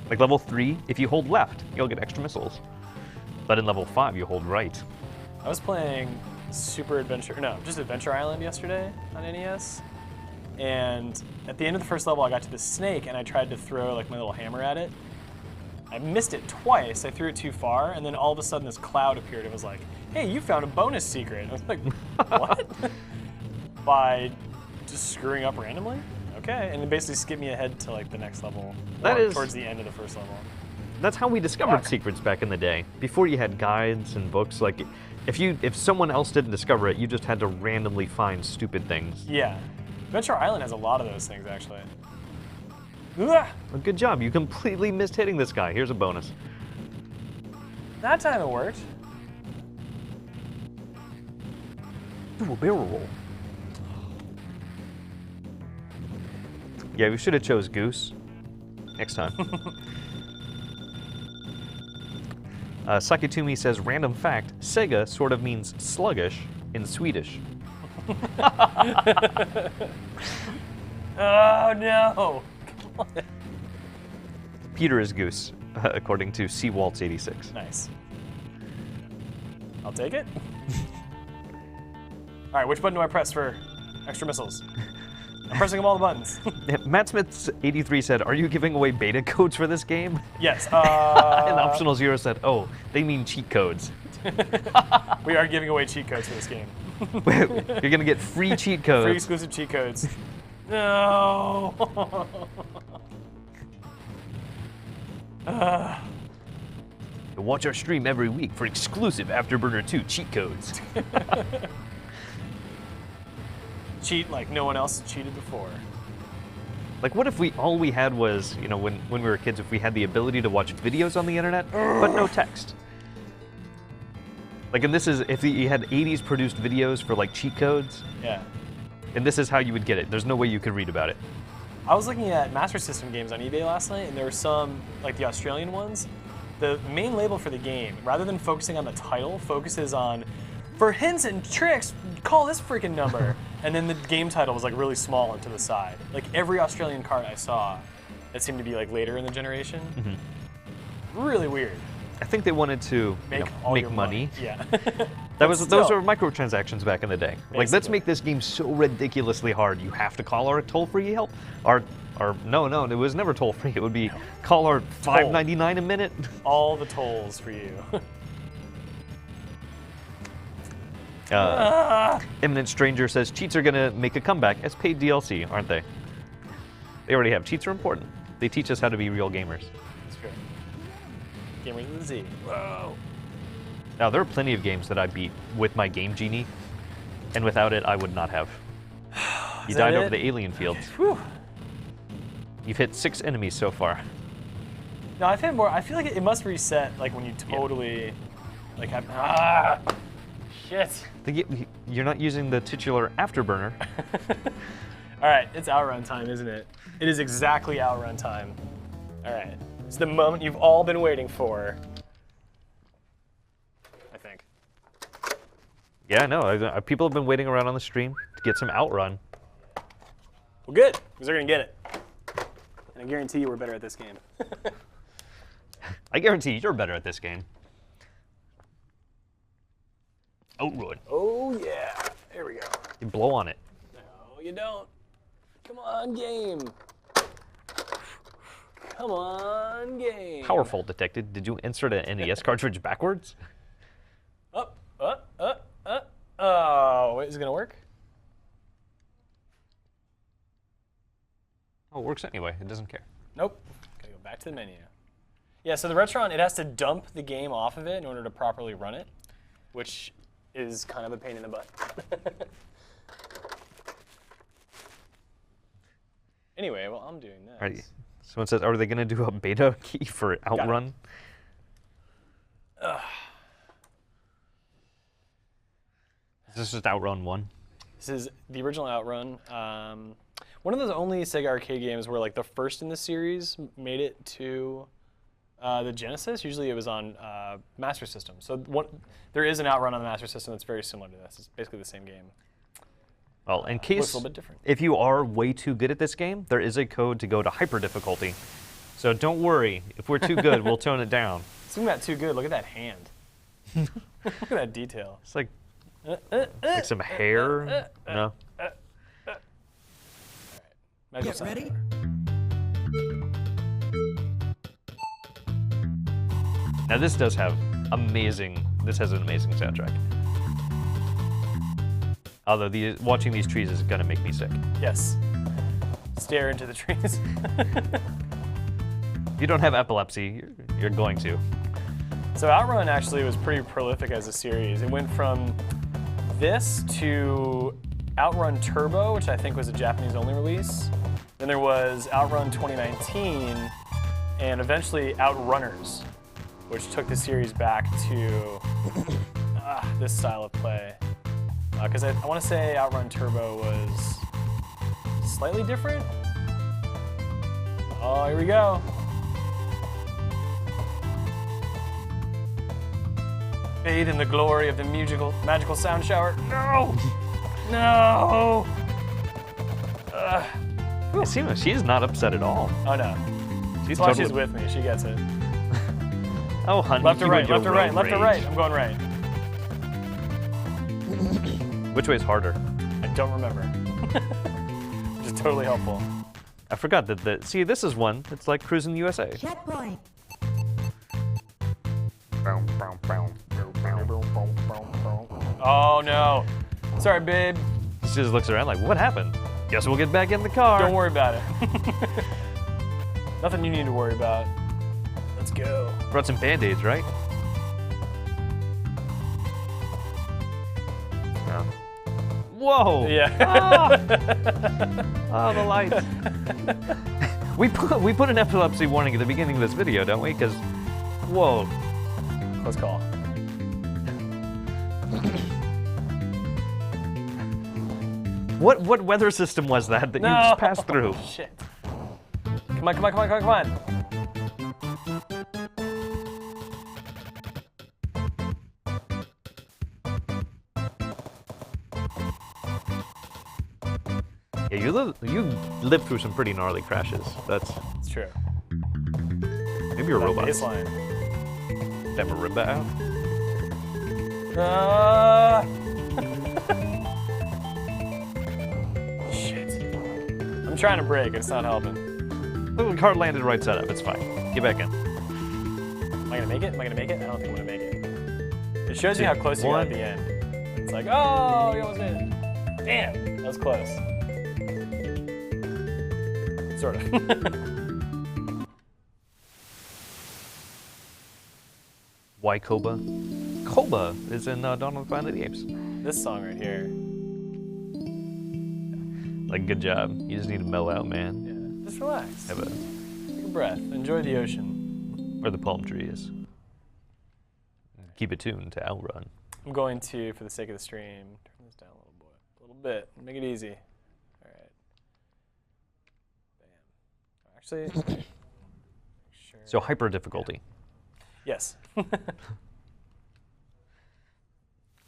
Like level 3, if you hold left, you'll get extra missiles. But in level 5, you hold right. I was playing just Adventure Island yesterday on NES. And at the end of the first level, I got to this snake and I tried to throw like my little hammer at it. I missed it twice. I threw it too far, and then all of a sudden this cloud appeared. It was like, "Hey, you found a bonus secret." I was like, "What?" By just screwing up randomly? Okay, and it basically skipped me ahead to like the next level, towards the end of the first level. That's how we discovered secrets back in the day. Before you had guides and books, like if someone else didn't discover it, you just had to randomly find stupid things. Yeah, Adventure Island has a lot of those things actually. Ugh! Well, good job. You completely missed hitting this guy. Here's a bonus. That time it worked. Do a barrel roll. Yeah, we should have chose Goose next time. Sakitumi says, random fact, Sega sort of means sluggish in Swedish. Oh no! Peter is Goose, according to Seawaltz86. Nice. I'll take it. All right, which button do I press for extra missiles? I'm pressing them all the buttons. Matt Smith83 said, are you giving away beta codes for this game? Yes. And Optional Zero said, oh, they mean cheat codes. We are giving away cheat codes for this game. You're going to get free cheat codes. Free exclusive cheat codes. No. Watch our stream every week for exclusive Afterburner 2 cheat codes. Cheat like no one else has cheated before. Like, what if all we had was, you know, when we were kids, if we had the ability to watch videos on the internet, but no text? Like, and this is, if you had 80s produced videos for, like, cheat codes, Yeah. and this is how you would get it. There's no way you could read about it. I was looking at Master System games on eBay last night, and there were some, like the Australian ones. The main label for the game, rather than focusing on the title, focuses on, for hints and tricks, call this freaking number. And then the game title was like really small and to the side. Like every Australian cart I saw, it seemed to be like later in the generation. Mm-hmm. Really weird. I think they wanted to Make make money. Yeah. Those were microtransactions back in the day. Like, let's Basically. make this game so ridiculously hard. You have to call our toll-free help. No, it was never toll-free. It would be call our $5.99 a minute. All the tolls for you. Imminent Stranger says cheats are gonna make a comeback as paid DLC, aren't they? They already have. Cheats are important. They teach us how to be real gamers. That's true. Gamers with a Z. Whoa. Now, there are plenty of games that I beat with my Game Genie, and without it, I would not have. You died over the alien fields. Whew. You've hit 6 enemies so far. No, I've hit more. I feel like it must reset like when you totally like have. Shit. You're not using the titular Afterburner. All right, it's outrun time, isn't it? It is exactly outrun time. All right, it's the moment you've all been waiting for. I think. Yeah, I know. People have been waiting around on the stream to get some Outrun. Well, good, because they're gonna get it. And I guarantee you we're better at this game. I guarantee you're better at this game. Outrun. Oh yeah, there we go. You blow on it. No, you don't. Come on, game. Come on, game. Power fault detected. Did you insert an NES cartridge backwards? Oh, wait, is it gonna work? Oh, it works anyway. It doesn't care. Nope. Gotta go back to the menu. Yeah, so the Retron, it has to dump the game off of it in order to properly run it, which is kind of a pain in the butt. Anyway, well, I'm doing this. Right. Someone says, are they going to do a beta key for Outrun? Is this just Outrun 1? This is the original Outrun. one of those only Sega arcade games where like the first in the series made it to the Genesis. Usually it was on Master System. So there is an OUTRUN on the Master System that's very similar to this. It's basically the same game. Well, in Looks case a little bit different. if you are way too good at this game, there is a code to go to hyper difficulty. So don't worry, if we're too good, we'll tone it down. Zoom that too good. Look at that hand. Look at that detail. It's like some hair. No. Get ready. Now this does have amazing. This has an amazing soundtrack. Although watching these trees is gonna make me sick. Yes. Stare into the trees. If you don't have epilepsy, you're going to. So OUTRUN actually was pretty prolific as a series. It went from this to OUTRUN Turbo, which I think was a Japanese-only release. Then there was OUTRUN 2019, and eventually OUTRUNNERS, which took the series back to this style of play. Because I want to say OUTRUN Turbo was slightly different. Oh, here we go. Bathe in the glory of the magical sound shower. No! No! She's not upset at all. Oh no. She's with me. She gets it. Oh, honey. Left to right, left to right, left to right. I'm going right. Which way is harder? I don't remember. Which is totally helpful. I forgot that see, this is one. It's like Cruising USA. Checkpoint. Oh no. Sorry, babe. She just looks around like, what happened? Guess we'll get back in the car. Don't worry about it. Nothing you need to worry about. Let's go. Brought some Band-Aids, right? No. Whoa! Yeah. Oh, the lights. we put an epilepsy warning at the beginning of this video, don't we? Because, whoa. Close call. What weather system was that you just passed through? Shit. Come on, come on, come on, come on, come on. Yeah, you lived through some pretty gnarly crashes. It's true. Maybe you're a robot. Baseline. That marimba out? Shit. I'm trying to brake, it's not helping. The car landed right side up, it's fine. Get back in. Am I gonna make it? Am I gonna make it? I don't think I'm gonna make it. It shows you how close you are at the end. It's like, oh, you almost made it. Damn, that was close. Sort of. Why Koba? Koba is in Dawn of the Planet of the Apes. This song right here. Like, good job. You just need to mellow out, man. Yeah, just relax. Have a Take a breath. Enjoy the ocean. where the palm tree is. Keep it tuned to OUTRUN. I'm going to, for the sake of the stream, turn this down a little bit. Make it easy. All right. Bam. Actually, make sure. So hyper difficulty. Yes.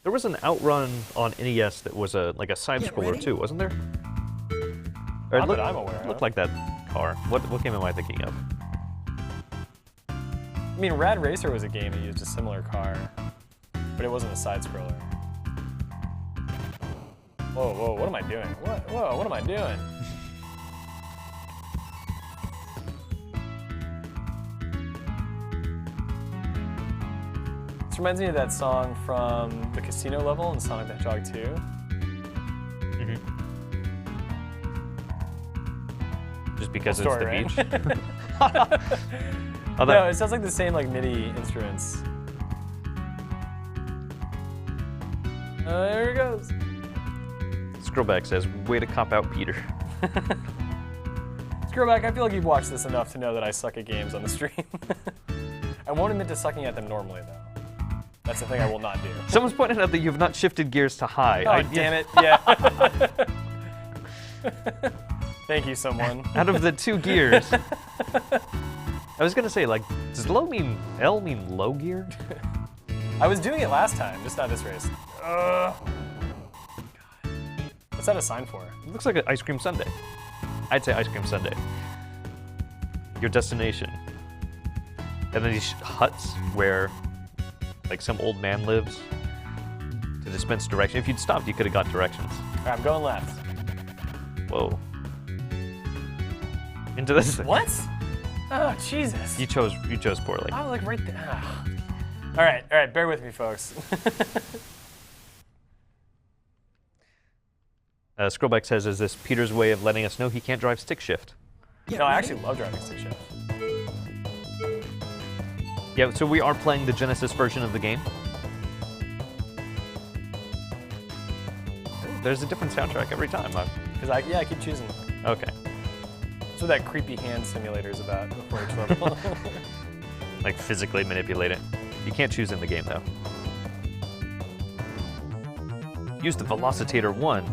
There was an OUTRUN on NES that was like a side scroller too, wasn't there? Or Not that I'm aware of. Looked like that car. What game am I thinking of? I mean, Rad Racer was a game that used a similar car, but it wasn't a side scroller. Whoa, whoa, what am I doing? Whoa, what am I doing? This reminds me of that song from the casino level in Sonic the Hedgehog 2. Just because Cool it's the story, beach? right? No, it sounds like the same like MIDI instruments. There it goes. Scrollback says, way to cop out, Peter. Scrollback, I feel like you've watched this enough to know that I suck at games on the stream. I won't admit to sucking at them normally, though. That's the thing I will not do. Someone's pointed out that you have not shifted gears to high. Oh, damn it, yeah. Thank you, someone. Out of the 2 gears. I was gonna say, like, does L mean low gear? I was doing it last time, just not this race. God. What's that a sign for? It looks like an ice cream sundae. I'd say ice cream sundae. Your destination. And then these huts where, like, some old man lives to dispense direction. If you'd stopped, you could have got directions. All right, I'm going left. Whoa. Into this. What? Oh, Jesus. You chose poorly. I was like right there. Ah. All right, bear with me, folks. Scrollback says, is this Peter's way of letting us know he can't drive stick shift? No, I actually love driving stick shift. Yeah, so we are playing the Genesis version of the game. There's a different soundtrack every time. Because I keep choosing. Okay. That's what that creepy hand simulator is about before each level. Like physically manipulate it. You can't choose in the game though. Use the Velocitator 1.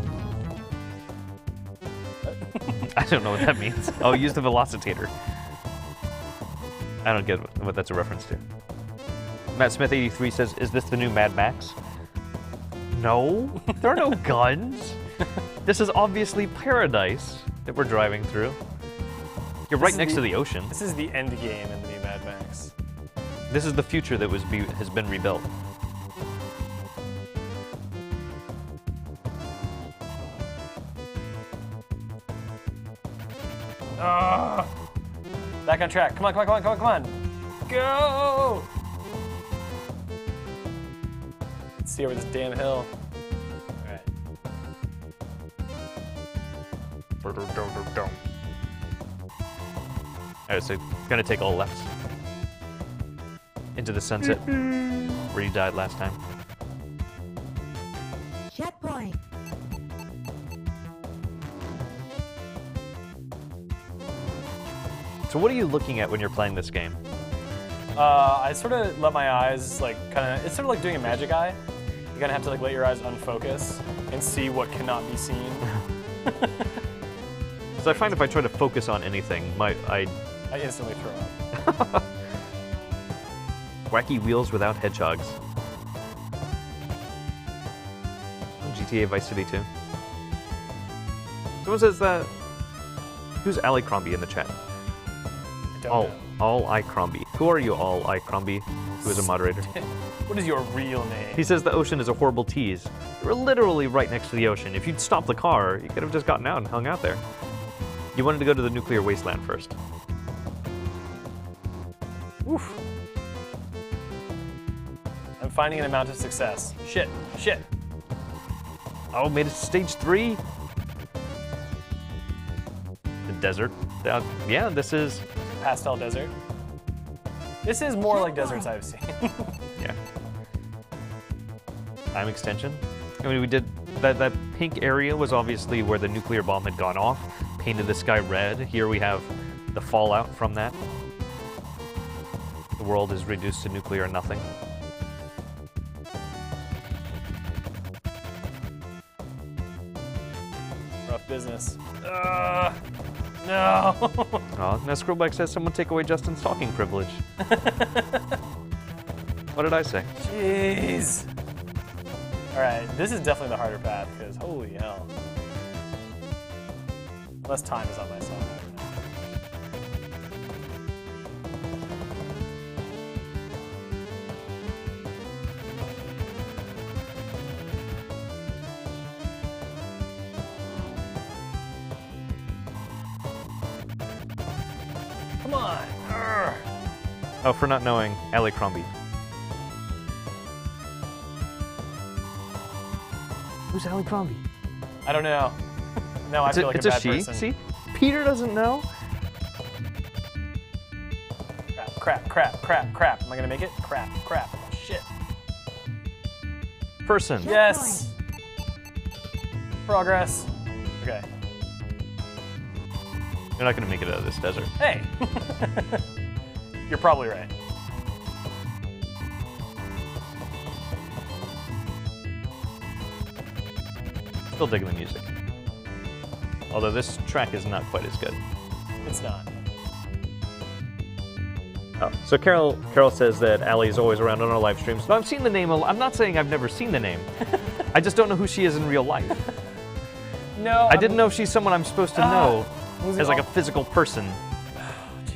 I don't know what that means. Oh, use the Velocitator. I don't get what that's a reference to. Matt Smith 83 says, is this the new Mad Max? No, there are no guns. This is obviously paradise that we're driving through. You're right next to the ocean. This is the end game in the new Mad Max. This is the future that has been rebuilt. Back on track. Come on. Go! Let's see over this damn hill. All right, so gonna take all lefts into the sunset where you died last time. Checkpoint. So what are you looking at when you're playing this game? I sort of let my eyes it's sort of like doing a magic eye. You kind of have to let your eyes unfocus and see what cannot be seen. So I find if I try to focus on anything, I instantly throw up. Wacky wheels without hedgehogs. GTA Vice City 2. Someone says that. Who's Ali Crombie in the chat? I don't know. All I Crombie. Who are you, All I Crombie? Who is a moderator? What is your real name? He says the ocean is a horrible tease. We're literally right next to the ocean. If you'd stopped the car, you could have just gotten out and hung out there. You wanted to go to the nuclear wasteland first. Oof. I'm finding an amount of success. Shit. Oh, made it to stage 3. The desert. Yeah, this is... Pastel desert. This is more like deserts I've seen. Yeah. Time extension. I mean, we did... That pink area was obviously where the nuclear bomb had gone off. Painted the sky red. Here we have the fallout from that. The world is reduced to nuclear nothing. Rough business. No! Oh, now Scrollback says someone take away Justin's talking privilege. What did I say? Jeez. Alright, this is definitely the harder path, because holy hell. Unless time is on my side. Come on! Urgh. Oh, for not knowing, Ali Crombie. Who's Ali Crombie? I don't know. No, I feel like it's a a bad she. person. See? Peter doesn't know. Crap. Am I gonna make it? Crap. Shit. Person. Yes! Progress. Okay. You're not gonna make it out of this desert. Hey! You're probably right. Still digging the music. Although this track is not quite as good. It's not. Oh, so Carol says that Allie is always around on our live streams. No, I've seen the name. I'm not saying I've never seen the name. I just don't know who she is in real life. No. I didn't know if she's someone I'm supposed to know as like a physical person.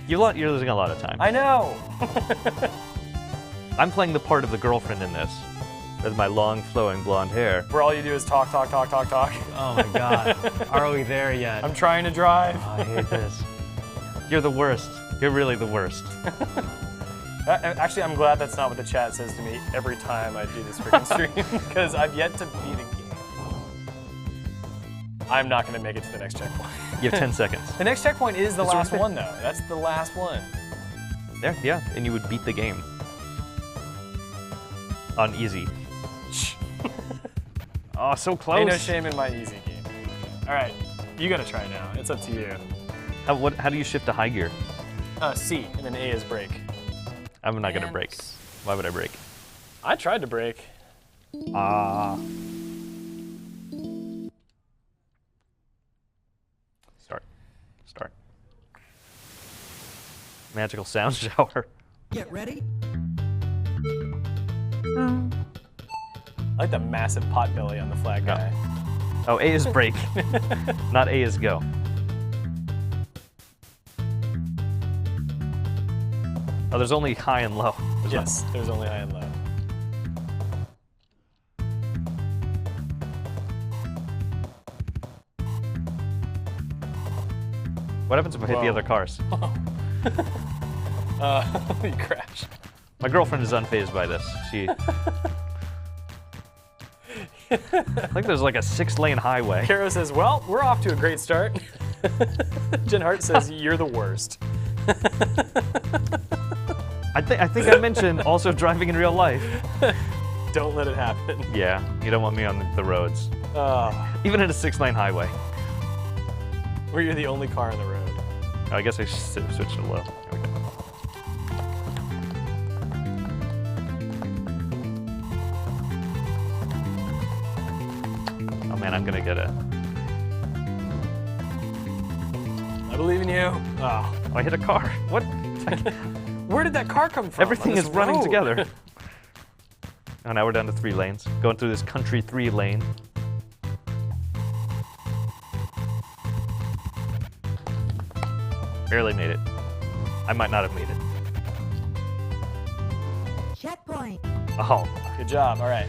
You're losing a lot of time. I know. I'm playing the part of the girlfriend in this with my long flowing blonde hair. Where all you do is talk. Oh my god. Are we there yet? I'm trying to drive. Oh, I hate this. You're the worst. You're really the worst. Actually, I'm glad that's not what the chat says to me every time I do this freaking stream, because I've yet to beat a game. I'm not going to make it to the next checkpoint. You have 10 seconds. The next checkpoint is the last right one, though. That's the last one. There, yeah, and you would beat the game. On easy. Oh, so close. Ain't no shame in my easy game. All right, you got to try now. It's up to you. How do you shift to high gear? C, and then A is brake. I'm not going to brake. Why would I brake? I tried to brake. Start. Magical sound shower. Get ready. I like the massive pot belly on the flag guy. Oh, A is brake. Not A is go. Oh, there's only high and low. Yes, there's only high and low. What happens if I hit the other cars? You crash. My girlfriend is unfazed by this. She. I think there's like a 6-lane highway. Kara says, well, we're off to a great start. Jen Hart says, you're the worst. I think I mentioned also driving in real life. Don't let it happen. Yeah, you don't want me on the roads. Even in a 6-lane highway. Where you're the only car on the road. Oh, I guess I switched to low. There we go. Oh man, I'm gonna get it. I believe in you. Oh, I hit a car. What? where did that car come from? Everything is running together. Oh, now we're down to 3 lanes. Going through this country 3 lane. Barely made it. I might not have made it. Checkpoint. Oh, Good job. All right.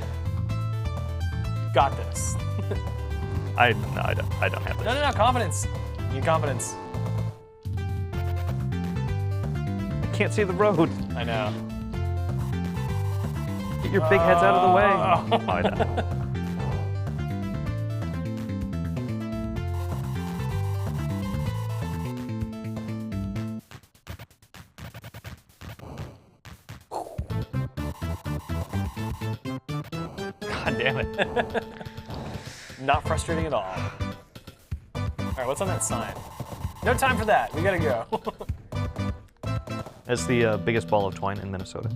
Got this. I don't have this. No. Confidence. You need confidence. I can't see the road. I know. Get your big heads out of the way. Oh, I know. God damn it. Not frustrating at all. All right, what's on that sign? No time for that. We gotta go. That's the biggest ball of twine in Minnesota.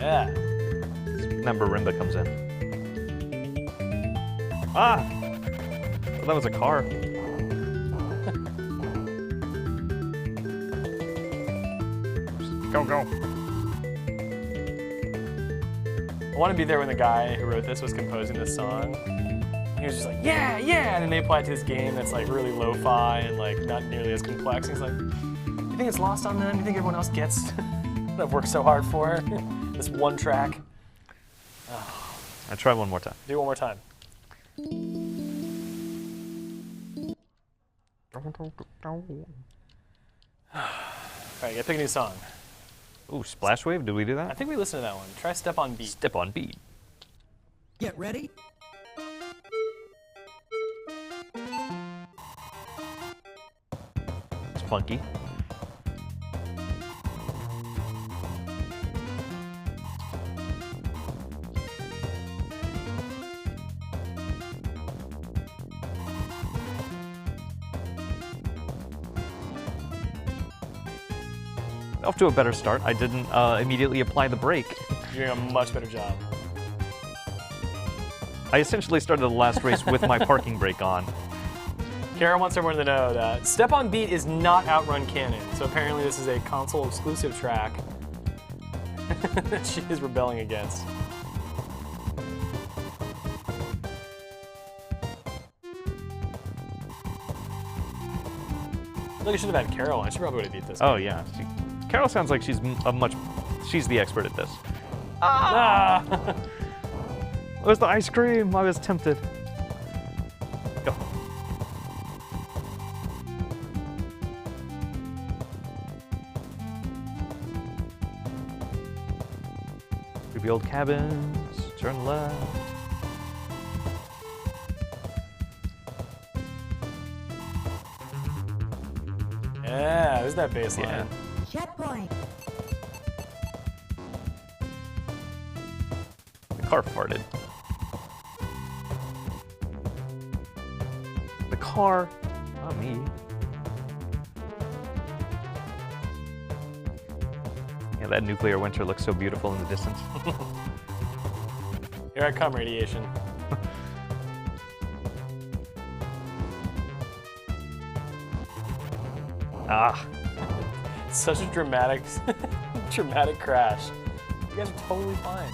Yeah. Then Marimba comes in. Ah! Well, that was a car. Go. I want to be there when the guy who wrote this was composing this song. He was just like, yeah, and then they apply it to this game that's like really lo-fi and like not nearly as complex. And he's like, you think it's lost on them? You think everyone else gets what I've worked so hard for? This one track. I'll try one more time. Do it one more time. All right, gotta pick a new song. Ooh, Splash Wave? Did we do I that? think we listened to that one. Try Step on Beat. Step on beat. Get ready. It's funky. Off to a better start. I didn't immediately apply the brake. You're doing a much better job. I essentially started the last race with my parking brake on. Kara wants everyone to know that Step on Beat is not OUTRUN canon, so apparently this is a console exclusive track that she is rebelling against. I feel like I should have had Carol on. She probably would have beat this. Oh yeah, Carol sounds like she's she's the expert at this. Ah! Where's the ice cream? I was tempted. Go. Creepy old cabins. Turn left. Yeah, there's that baseline. Yeah. Checkpoint. The car farted. The car, not me. Yeah, that nuclear winter looks so beautiful in the distance. Here I come, radiation. Ah, Such a dramatic, dramatic crash. You guys are totally fine.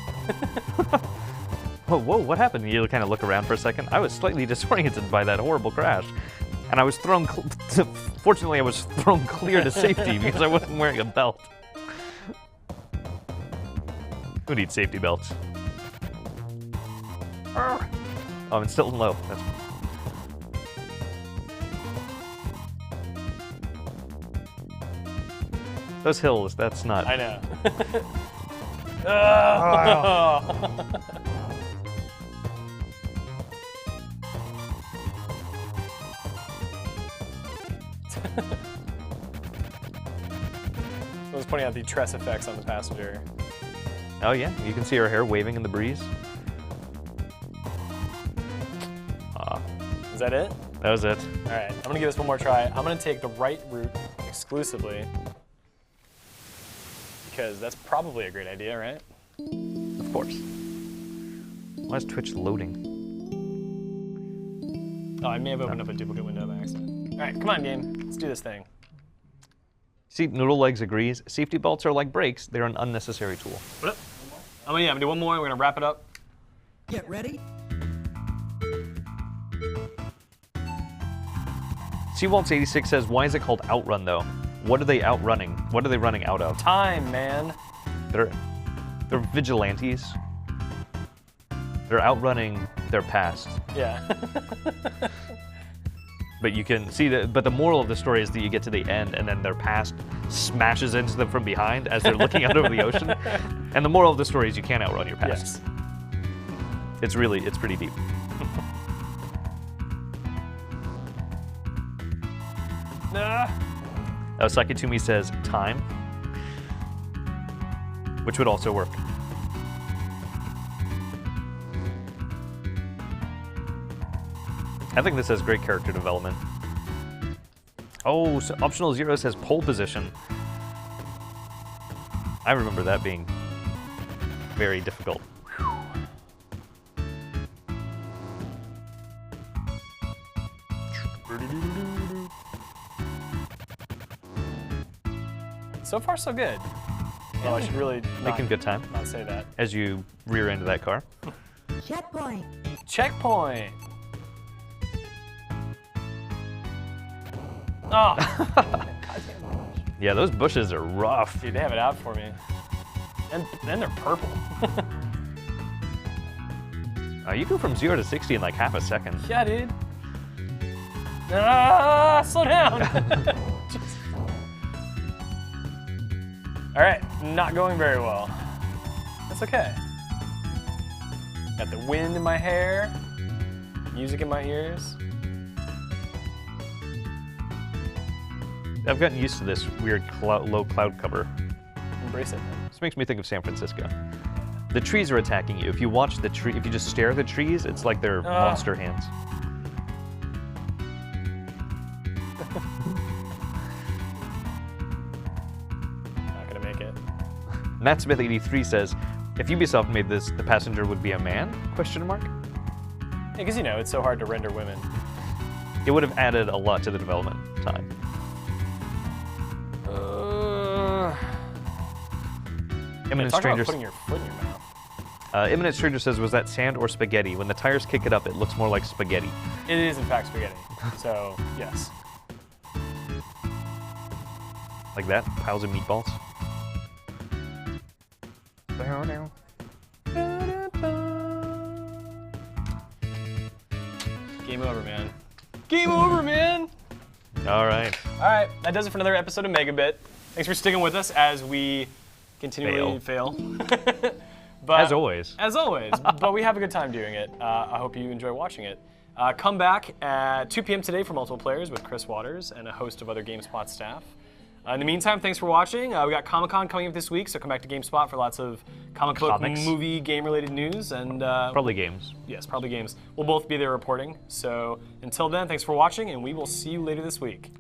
whoa, what happened? You kind of look around for a second. I was slightly disoriented by that horrible crash. And I was thrown, fortunately I was thrown clear to safety because I wasn't wearing a belt. Who needs safety belts? Oh, I'm still low. That's... Those hills, that's not... I know. Oh. I was pointing out the tress effects on the passenger. Oh yeah, you can see her hair waving in the breeze. Is that it? That was it. All right, I'm gonna give this one more try. I'm gonna take the right route exclusively because that's probably a great idea, right? Of course. Why is Twitch loading? Oh, I may have opened up a duplicate window by accident. All right, come on, game. Let's do this thing. See, Noodle Legs agrees. Safety belts are like brakes. They're an unnecessary tool. What up? I'm gonna do one more. We're gonna wrap it up. Get ready. Seawaltz86 says, why is it called OUTRUN though? What are they outrunning? What are they running out of? Time, man. They're vigilantes. They're outrunning their past. Yeah. But you can see that. But the moral of the story is that you get to the end, and then their past smashes into them from behind as they're looking out over the ocean. And the moral of the story is you can't outrun your past. Yes. It's pretty deep. Nah. Sakitumi says time, which would also work. I think this has great character development. Oh, so Optional Zero says pole position. I remember that being very difficult. So far, so good. Oh, I should really Making good time not say that. as you rear into that car. Checkpoint. Checkpoint. Oh. Yeah, those bushes are rough. Dude, they have it out for me. And they're purple. You go from 0 to 60 in like half a second. Yeah, dude. Ah, slow down. All right, not going very well. That's okay. Got the wind in my hair, music in my ears. I've gotten used to this weird low cloud cover. Embrace it. This makes me think of San Francisco. The trees are attacking you. If you watch the tree, if you just stare at the trees, it's like they're monster hands. Not gonna make it. Matt Smith 83 says, if Ubisoft made this, the passenger would be a man? Question mark. Because, you know, it's so hard to render women. It would have added a lot to the development time. Imminent Talk Stranger. about putting your foot in your mouth. Imminent Stranger says, was that sand or spaghetti? When the tires kick it up, it looks more like spaghetti. It is, in fact, spaghetti. So, yes. Like that? Piles of meatballs? Game over, man. Game over, man! All right. All right, that does it for another episode of Megabit. Thanks for sticking with us as we continually fail. But, As always. As always. But we have a good time doing it. I hope you enjoy watching it. Come back at 2 p.m. today for multiple players with Chris Waters and a host of other GameSpot staff. In the meantime, thanks for watching. We got Comic-Con coming up this week, so come back to GameSpot for lots of comic book, movie, game-related news. And Probably games. yes, probably games. We'll both be there reporting. So until then, thanks for watching, and we will see you later this week.